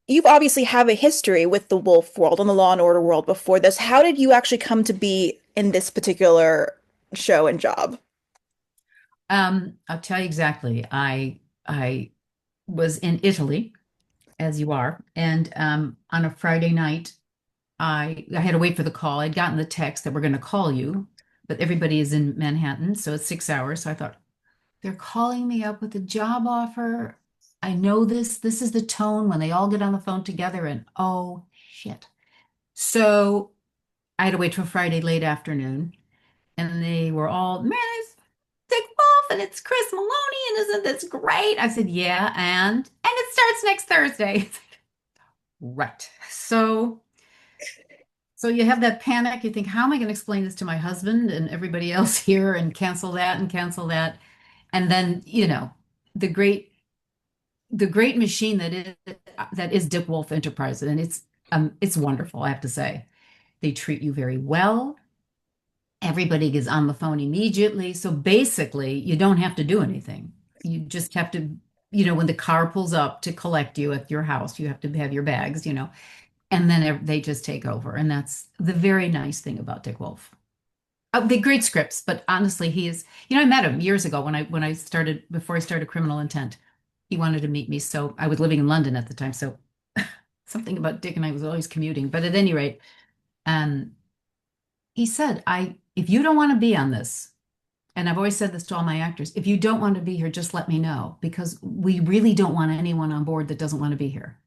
you've obviously have a history with the wolf world and the Law and Order world before this. How did you actually come to be in this particular show and job? I'll tell you exactly. I was in Italy, as you are, and on a Friday night, I had to wait for the call. I'd gotten the text that we're going to call you, but everybody is in Manhattan, so it's 6 hours. So I thought they're calling me up with a job offer. I know this. This is the tone when they all get on the phone together, and oh shit. So I had to wait till Friday late afternoon, and they were all, man, it's Dick Wolf and it's Chris Maloney, and isn't this great? I said, yeah, and it starts next Thursday. Right. So you have that panic. You think, how am I going to explain this to my husband and everybody else here and cancel that and cancel that? And then, the great the great machine that is Dick Wolf Enterprises, and it's wonderful, I have to say. They treat you very well. Everybody is on the phone immediately. So basically, you don't have to do anything. You just have to, when the car pulls up to collect you at your house, you have to have your bags, and then they just take over. And that's the very nice thing about Dick Wolf. The great scripts, but honestly, he is, I met him years ago when I started, before I started Criminal Intent. He wanted to meet me. So I was living in London at the time. So something about Dick and I was always commuting. But at any rate, um, he said, if you don't want to be on this, and I've always said this to all my actors, if you don't want to be here, just let me know because we really don't want anyone on board that doesn't want to be here.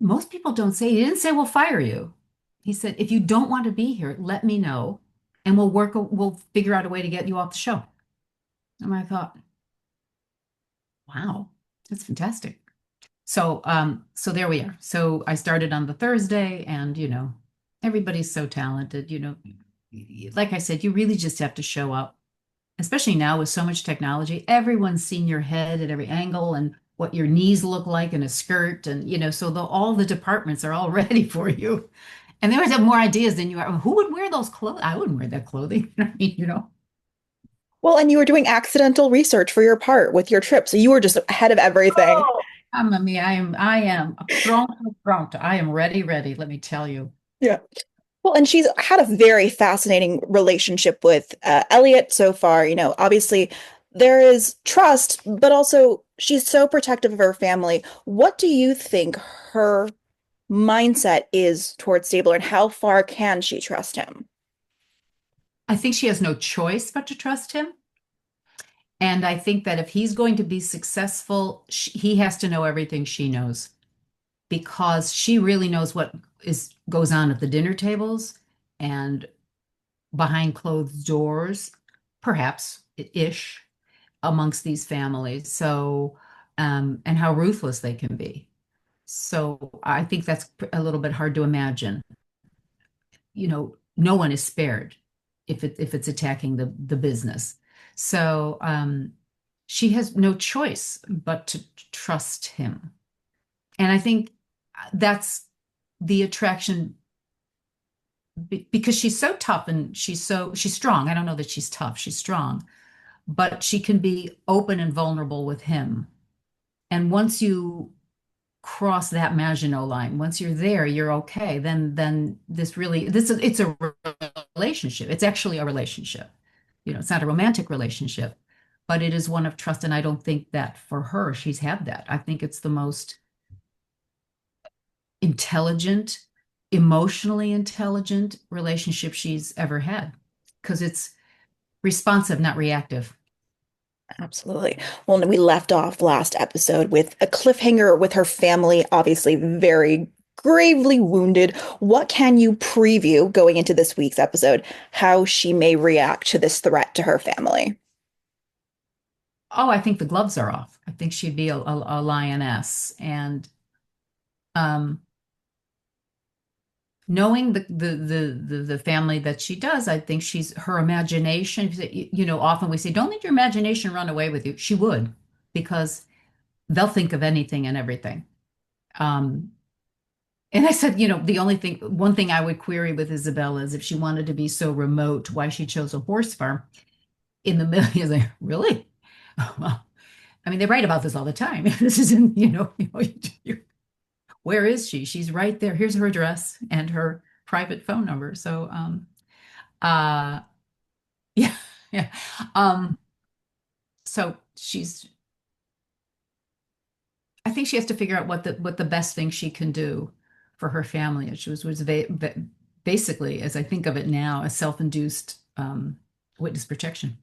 Most people don't say, he didn't say we'll fire you. He said, if you don't want to be here, let me know and we'll figure out a way to get you off the show. And I thought, wow, that's fantastic. So there we are. So I started on the Thursday and, everybody's so talented, like I said, you really just have to show up, especially now with so much technology. Everyone's seen your head at every angle and what your knees look like in a skirt. And, so all the departments are all ready for you. And they always have more ideas than you are. Who would wear those clothes? I wouldn't wear that clothing. I mean. Well, and you were doing accidental research for your part with your trip, so you were just ahead of everything. Oh, I am pronto, pronto. I am ready, ready, let me tell you. Yeah. Well, and she's had a very fascinating relationship with Elliot so far. Obviously there is trust, but also she's so protective of her family. What do you think her mindset is towards Stabler, and how far can she trust him? I think she has no choice but to trust him. And I think that if he's going to be successful, he has to know everything she knows because she really knows what is goes on at the dinner tables and behind closed doors, perhaps ish, amongst these families. So, and how ruthless they can be. So I think that's a little bit hard to imagine. No one is spared if it's attacking the business. So she has no choice but to trust him. And I think that's the attraction because she's so tough and she's strong. I don't know that she's tough, she's strong, but she can be open and vulnerable with him. And once you cross that Maginot line, once you're there, you're okay. Then it's a relationship. It's actually a relationship. It's not a romantic relationship, but it is one of trust. And I don't think that for her, she's had that. I think it's the most intelligent, emotionally intelligent relationship she's ever had because it's responsive, not reactive. Absolutely. Well, we left off last episode with a cliffhanger with her family, obviously very gravely wounded. What can you preview going into this week's episode, how she may react to this threat to her family? Oh, I think the gloves are off. I think she'd be a lioness. And um, knowing the family that she does, I think she's her imagination. Often we say, don't let your imagination run away with you. She would, because they'll think of anything and everything. Um, and I said, one thing I would query with Isabella is if she wanted to be so remote, why she chose a horse farm in the middle. He's like, really? I mean, they write about this all the time. This is in, where is she? She's right there. Here's her address and her private phone number. So, uh, yeah, yeah. Um, so I think she has to figure out what the best thing she can do for her family. She basically, as I think of it now, a self-induced witness protection.